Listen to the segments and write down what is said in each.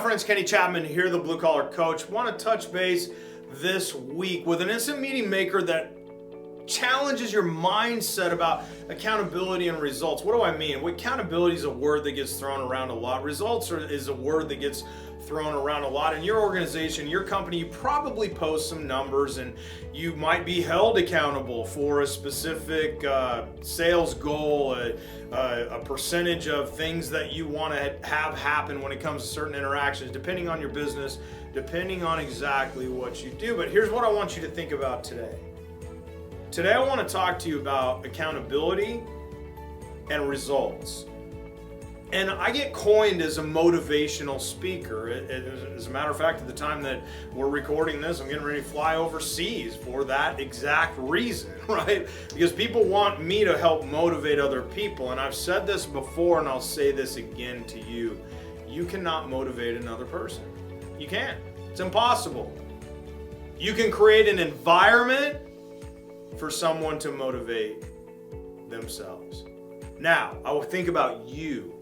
friends, Kenny Chapman here, the Blue Collar Coach. Want to touch base this week with an instant meeting maker that challenges your mindset about accountability and results. What do I mean? Well, accountability is a word that gets thrown around a lot. Results is a word that gets thrown around a lot. In your organization, your company, you probably post some numbers and you might be held accountable for a specific sales goal, a percentage of things that you want to have happen when it comes to certain interactions, depending on your business, depending on exactly what you do. But here's what I want you to think about today. Today I want to talk to you about accountability and results. And I get coined as a motivational speaker. As a matter of fact, at the time that we're recording this, I'm getting ready to fly overseas for that exact reason, right? Because people want me to help motivate other people. And I've said this before, and I'll say this again to you. You cannot motivate another person. You can't. It's impossible. You can create an environment for someone to motivate themselves. Now, I will think about you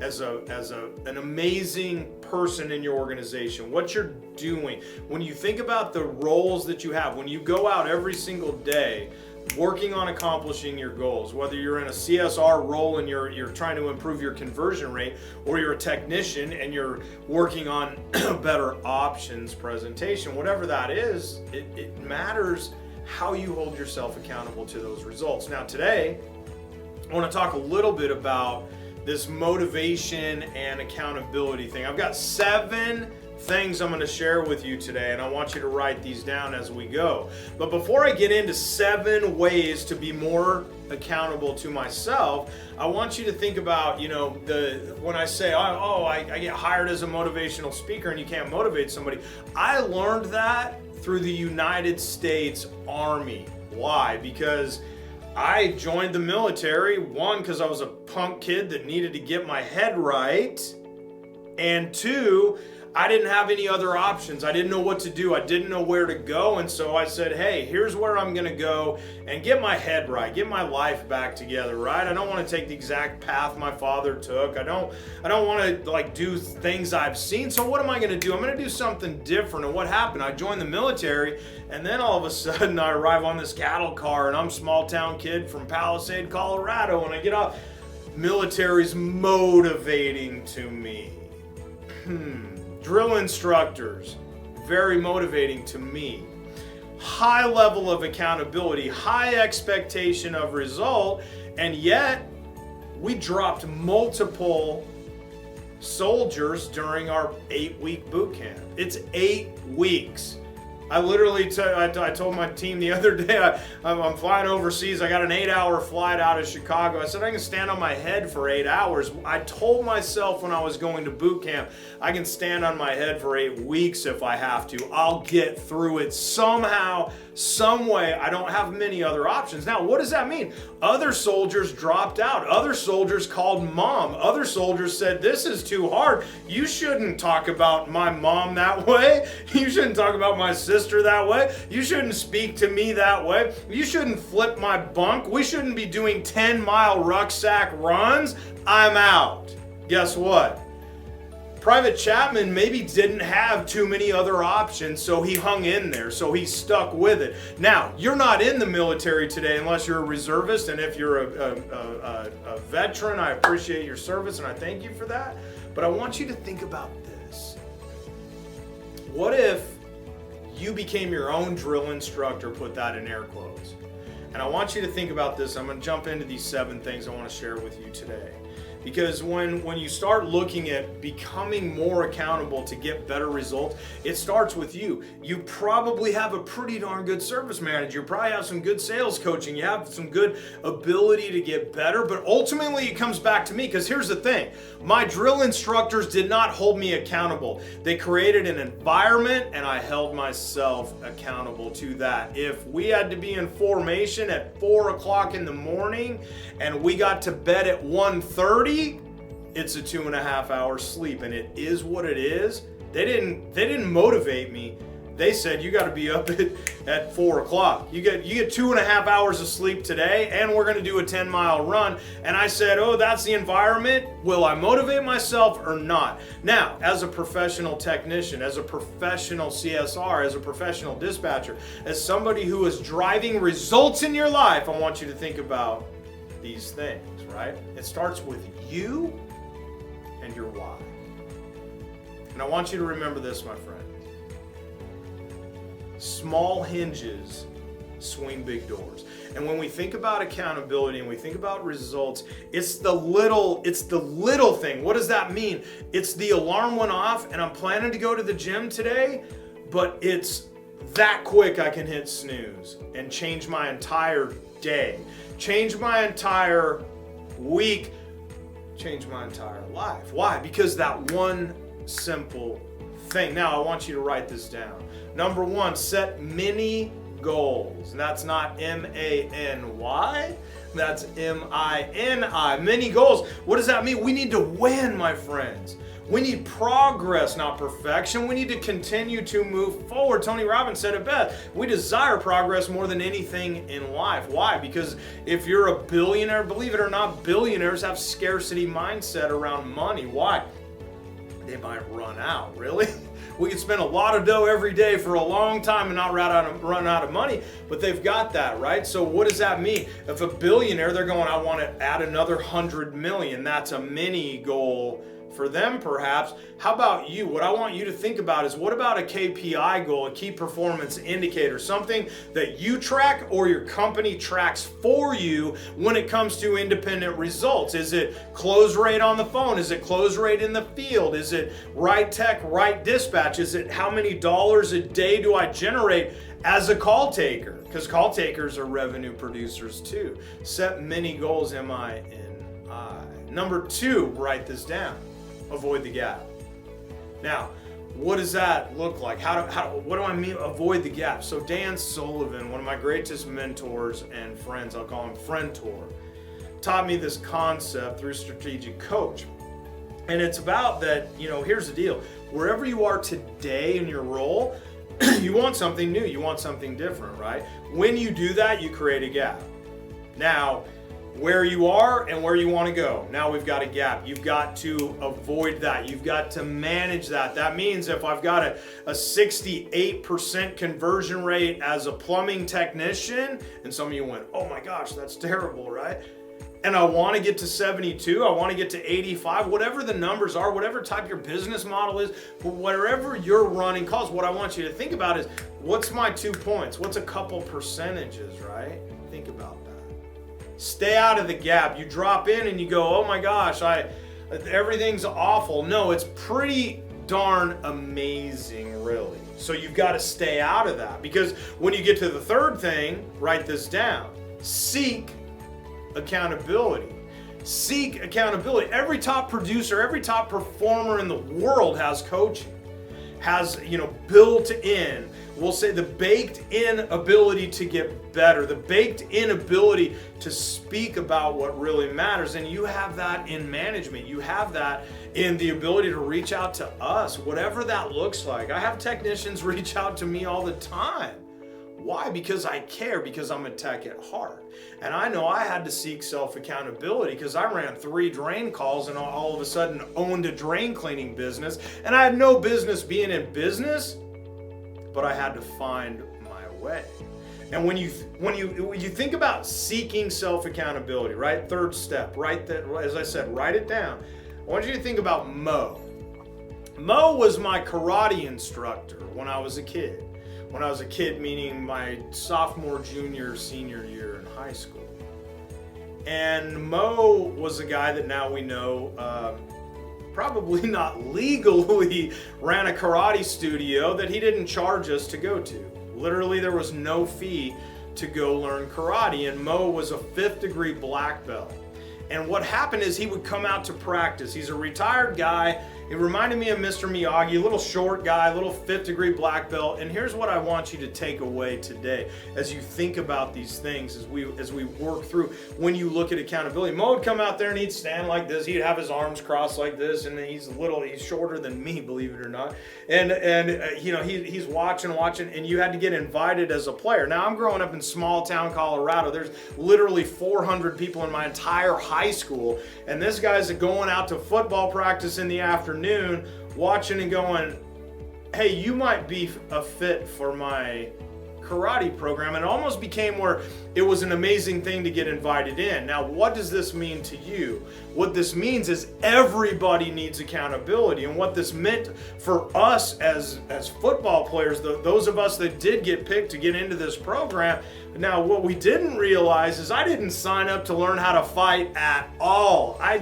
as an amazing person in your organization, what you're doing. When you think about the roles that you have, when you go out every single day working on accomplishing your goals, whether you're in a CSR role and you're trying to improve your conversion rate, or you're a technician and you're working on better options presentation, whatever that is, it matters how you hold yourself accountable to those results. Now today, I want to talk a little bit about this motivation and accountability thing. I've got 7 things I'm going to share with you today, and I want you to write these down as we go. But before I get into 7 ways to be more accountable to myself, I want you to think about, when I say, I get hired as a motivational speaker and you can't motivate somebody. I learned that through the United States Army. Why? Because I joined the military, one, because I was a punk kid that needed to get my head right, and 2, I didn't have any other options. I didn't know what to do. I didn't know where to go, and so I said, hey, here's where I'm going to go and get my head right, get my life back together, right? I don't want to take the exact path my father took. I don't want to do things I've seen. So what am I going to do? I'm going to do something different. And what happened? I joined the military, and then all of a sudden I arrive on this cattle car, and I'm a small town kid from Palisade, Colorado, and I get off. Military's motivating to me. Drill instructors, very motivating to me. High level of accountability, high expectation of result, and yet we dropped multiple soldiers during our 8-week boot camp. It's 8 weeks. I literally I told my team the other day, I'm flying overseas. I got an 8-hour flight out of Chicago. I said, I can stand on my head for 8 hours. I told myself when I was going to boot camp, I can stand on my head for 8 weeks if I have to. I'll get through it somehow, some way. I don't have many other options. Now, what does that mean? Other soldiers dropped out. Other soldiers called mom. Other soldiers said, this is too hard. You shouldn't talk about my mom that way. You shouldn't talk about my sister that way. You shouldn't speak to me that way. You shouldn't flip my bunk. We shouldn't be doing 10-mile rucksack runs. I'm out. Guess what? Private Chapman maybe didn't have too many other options, so he hung in there, so he stuck with it. Now, you're not in the military today unless you're a reservist, and if you're a veteran, I appreciate your service and I thank you for that. But I want you to think about this. What if you became your own drill instructor, put that in air quotes? And I want you to think about this. I'm going to jump into these 7 things I want to share with you today. Because when you start looking at becoming more accountable to get better results, it starts with you. You probably have a pretty darn good service manager. You probably have some good sales coaching. You have some good ability to get better. But ultimately, it comes back to me. Because here's the thing. My drill instructors did not hold me accountable. They created an environment, and I held myself accountable to that. If we had to be in formation at 4 o'clock in the morning, and we got to bed at 1:30, it's a 2.5 hour sleep, and it is what it is. They didn't motivate me. They said you got to be up at 4 o'clock. You get 2.5 hours of sleep today, and we're going to do a 10-mile run. And I said, oh, that's the environment. Will I motivate myself or not? Now, as a professional technician, as a professional CSR, as a professional dispatcher, as somebody who is driving results in your life, I want you to think about these things, right? It starts with you and your why. And I want you to remember this, my friend. Small hinges swing big doors. And when we think about accountability and we think about results, it's the little thing. What does that mean? It's the alarm went off and I'm planning to go to the gym today, but it's that quick I can hit snooze and change my entire day, change my entire week, change my entire life. Why? Because that one simple thing. Now I want you to write this down. Number 1, set many goals. And that's not M-A-N-Y, that's M-I-N-I. Many goals. What does that mean? We need to win, my friends. We need progress, not perfection. We need to continue to move forward. Tony Robbins said it best. We desire progress more than anything in life. Why? Because if you're a billionaire, believe it or not, billionaires have scarcity mindset around money. Why? They might run out. Really? We could spend a lot of dough every day for a long time and not run out of money, but they've got that, right? So what does that mean? If a billionaire, they're going, I want to add another 100 million. That's a mini goal for them, perhaps. How about you? What I want you to think about is, what about a KPI goal, a key performance indicator, something that you track or your company tracks for you when it comes to independent results? Is it close rate on the phone? Is it close rate in the field? Is it right tech, right dispatch? Is it how many dollars a day do I generate as a call taker? Because call takers are revenue producers too. Set many goals, M-I-N-I. Number 2, write this down. Avoid the gap. Now, what does that look like? What do I mean avoid the gap? So Dan Sullivan, one of my greatest mentors and friends, I'll call him Friendtor, taught me this concept through Strategic Coach. And it's about that, here's the deal. Wherever you are today in your role, you want something new, you want something different, right? When you do that, you create a gap. Now, where you are and where you want to go. Now we've got a gap. You've got to avoid that. You've got to manage that. That means if I've got a 68% conversion rate as a plumbing technician, and some of you went, oh my gosh, that's terrible, right? And I want to get to 72, I want to get to 85, whatever the numbers are, whatever type your business model is, but wherever you're running calls, what I want you to think about is, what's my 2 points? What's a couple percentages, right? Think about that. Stay out of the gap. You drop in and you go, oh my gosh, everything's awful. No, it's pretty darn amazing, really. So you've got to stay out of that, because when you get to the 3rd thing, write this down. Seek accountability. Seek accountability. Every top producer, every top performer in the world has coaching, has, built in, we'll say, the baked in ability to get better, the baked in ability to speak about what really matters. And you have that in management. You have that in the ability to reach out to us, whatever that looks like. I have technicians reach out to me all the time. Why? Because I care, because I'm a tech at heart. And I know I had to seek self-accountability because I ran 3 drain calls and all of a sudden owned a drain cleaning business. And I had no business being in business, but I had to find my way. And when you think about seeking self-accountability, right? 3rd step, as I said, write it down. I want you to think about Mo. Mo was my karate instructor when I was a kid. When I was a kid, meaning my sophomore, junior, senior year in high school. And Mo was a guy that now we know probably not legally ran a karate studio that he didn't charge us to go to. Literally, there was no fee to go learn karate, and Mo was a 5th degree black belt. And what happened is he would come out to practice. He's a retired guy, He reminded me of Mr. Miyagi, a little short guy, a little 5th degree black belt. And here's what I want you to take away today as you think about these things, as we work through. When you look at accountability, Mo would come out there and he'd stand like this. He'd have his arms crossed like this, and he's shorter than me, believe it or not. And he's watching, and you had to get invited as a player. Now, I'm growing up in small town Colorado. There's literally 400 people in my entire high school, and this guy's going out to football practice in the afternoon, watching and going, hey, you might be a fit for my karate program. And it almost became where it was an amazing thing to get invited in. Now, what does this mean to you? What this means is everybody needs accountability. And what this meant for us as football players, those of us that did get picked to get into this program, now what we didn't realize is I didn't sign up to learn how to fight at all. I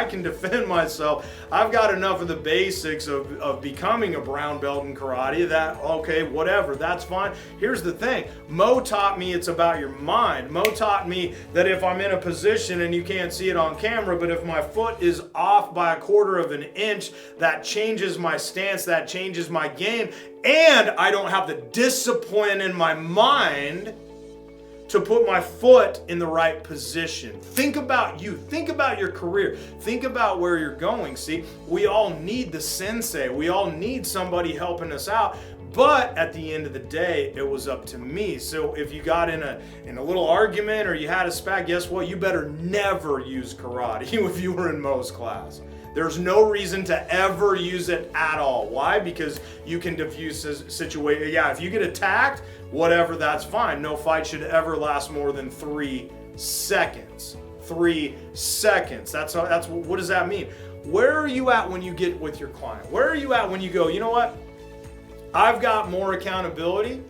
can defend myself. I've got enough of the basics of becoming a brown belt in karate that, okay, whatever, that's fine. Here's the thing. Mo taught me it's about your mind. Mo taught me that if I'm in a position, and you can't see it on camera, but if my foot is off by 1/4 of an inch, that changes my stance, that changes my game, and I don't have the discipline in my mind to put my foot in the right position. Think about you. Think about your career. Think about where you're going. See, we all need the sensei. We all need somebody helping us out. But at the end of the day, it was up to me. So if you got in a little argument or you had a spat, guess what? You better never use karate if you were in Mo's class. There's no reason to ever use it at all. Why? Because you can diffuse a situation. Yeah, if you get attacked, whatever, that's fine. No fight should ever last more than 3 seconds. 3 seconds. That's what does that mean? Where are you at when you get with your client? Where are you at when you go, you know what? I've got more accountability.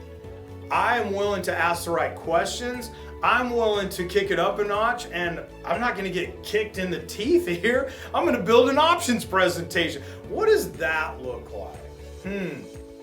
I am willing to ask the right questions. I'm willing to kick it up a notch, and I'm not going to get kicked in the teeth here. I'm going to build an options presentation. What does that look like?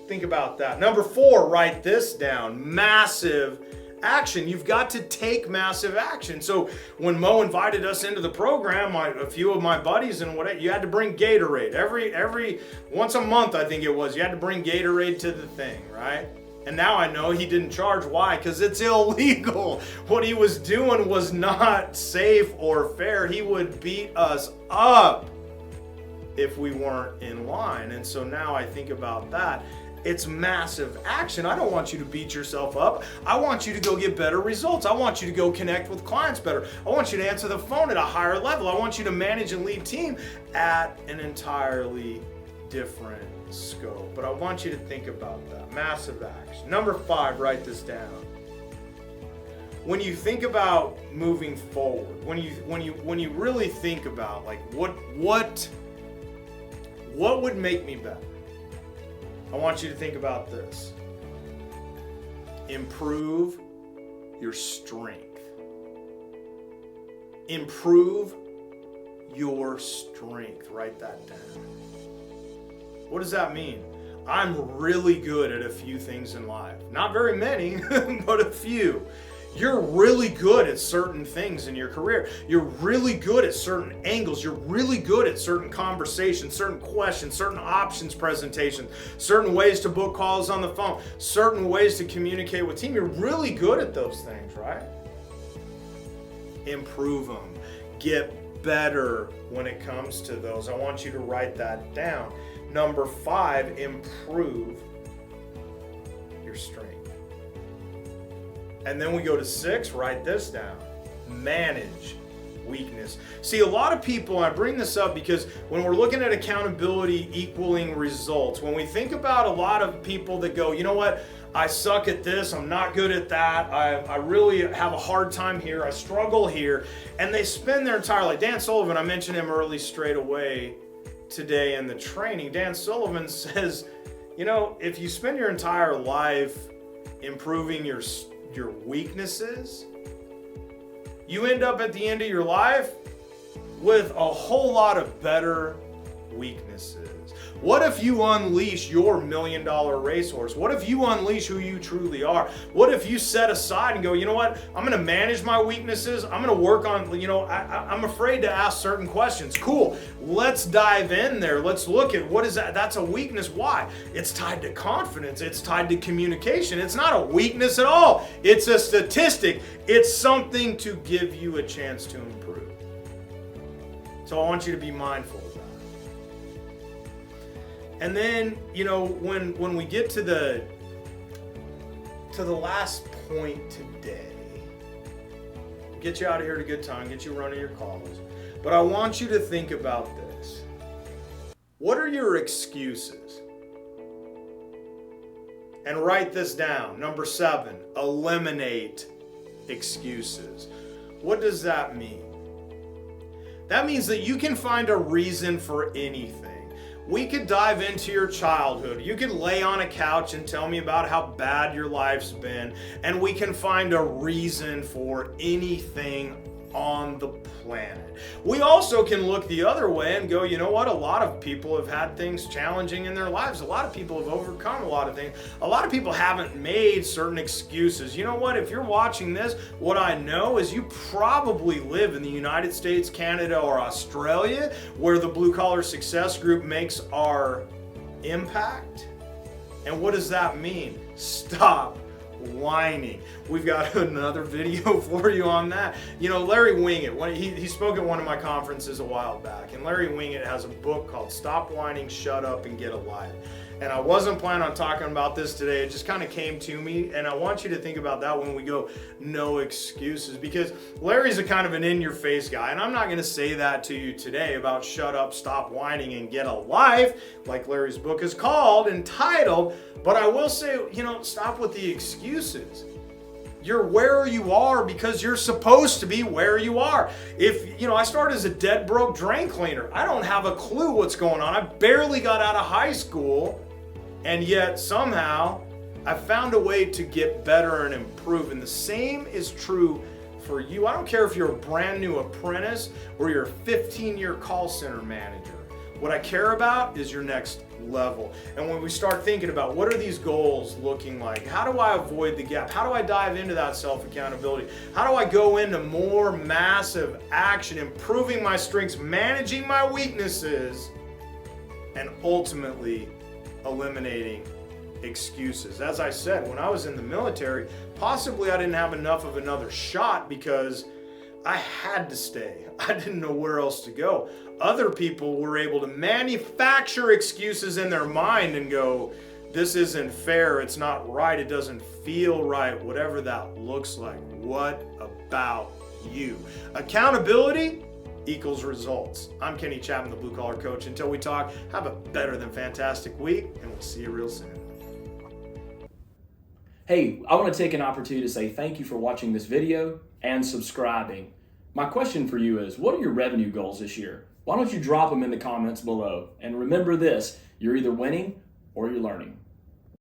Think about that. Number 4, write this down. Massive action. You've got to take massive action. So when Mo invited us into the program, a few of my buddies and whatever, you had to bring Gatorade. Every once a month, I think it was, you had to bring Gatorade to the thing, right? And now I know he didn't charge. Why? Because it's illegal. What he was doing was not safe or fair. He would beat us up if we weren't in line. And so now I think about that. It's massive action. I don't want you to beat yourself up. I want you to go get better results. I want you to go connect with clients better. I want you to answer the phone at a higher level. I want you to manage and lead team at an entirely different scope. But I want you to think about that. Massive action. Number 5, write this down. When you think about moving forward, when you really think about like what would make me better, I want you to think about this. Improve your strength. Improve your strength. Write that down. What does that mean? I'm really good at a few things in life. Not very many, but a few. You're really good at certain things in your career. You're really good at certain angles. You're really good at certain conversations, certain questions, certain options presentations, certain ways to book calls on the phone, certain ways to communicate with team. You're really good at those things, right? Improve them. Get better when it comes to those. I want you to write that down. Number 5, improve your strength. And then we go to 6, write this down. Manage weakness. See, a lot of people, I bring this up because when we're looking at accountability equaling results, when we think about a lot of people that go, you know what, I suck at this, I'm not good at that, I really have a hard time here, I struggle here, and they spend their entire life. Dan Sullivan, I mentioned him early straight away today in the training. Dan Sullivan says, you know, if you spend your entire life improving your weaknesses, you end up at the end of your life with a whole lot of better weaknesses. What if you unleash your $1 million racehorse? What if you unleash who you truly are? What if you set aside and go, you know what? I'm going to manage my weaknesses. I'm going to work on, I'm afraid to ask certain questions. Cool. Let's dive in there. Let's look at what is that? That's a weakness. Why? It's tied to confidence. It's tied to communication. It's not a weakness at all. It's a statistic. It's something to give you a chance to improve. So I want you to be mindful of that. And then, when we get to the last point today, get you out of here at a good time, get you running your calls. But I want you to think about this. What are your excuses? And write this down. Number 7, eliminate excuses. What does that mean? That means that you can find a reason for anything. We could dive into your childhood. You could lay on a couch and tell me about how bad your life's been, and we can find a reason for anything on the planet. We also can look the other way and go, you know what? A lot of people have had things challenging in their lives. A lot of people have overcome a lot of things. A lot of people haven't made certain excuses. You know what? If you're watching this, what I know is you probably live in the United States, Canada, or Australia, where the Blue Collar Success Group makes our impact. And what does that mean? Stop whining. We've got another video for you on that. Larry Winget, he spoke at one of my conferences a while back, and Larry Winget has a book called Stop Whining, Shut Up, and Get a Life. And I wasn't planning on talking about this today. It just kind of came to me, and I want you to think about that when we go no excuses, because Larry's a kind of an in-your-face guy, and I'm not going to say that to you today about shut up, stop whining, and get a life, like Larry's book is called, entitled, but I will say, stop with the excuses. You're where you are because you're supposed to be where you are. If, I started as a dead broke drain cleaner. I don't have a clue what's going on. I barely got out of high school, and yet somehow I found a way to get better and improve. And the same is true for you. I don't care if you're a brand new apprentice or you're a 15-year call center manager. What I care about is your next level. And when we start thinking about what are these goals looking like? How do I avoid the gap? How do I dive into that self-accountability? How do I go into more massive action, improving my strengths, managing my weaknesses, and ultimately eliminating excuses? As I said, when I was in the military, possibly I didn't have enough of another shot because I had to stay. I didn't know where else to go. Other people were able to manufacture excuses in their mind and go, this isn't fair, it's not right, it doesn't feel right, whatever that looks like. What about you? Accountability equals results. I'm Kenny Chapman, the Blue Collar Coach. Until we talk, have a better than fantastic week, and we'll see you real soon. Hey, I want to take an opportunity to say thank you for watching this video and subscribing. My question for you is, what are your revenue goals this year? Why don't you drop them in the comments below? And remember this, you're either winning or you're learning.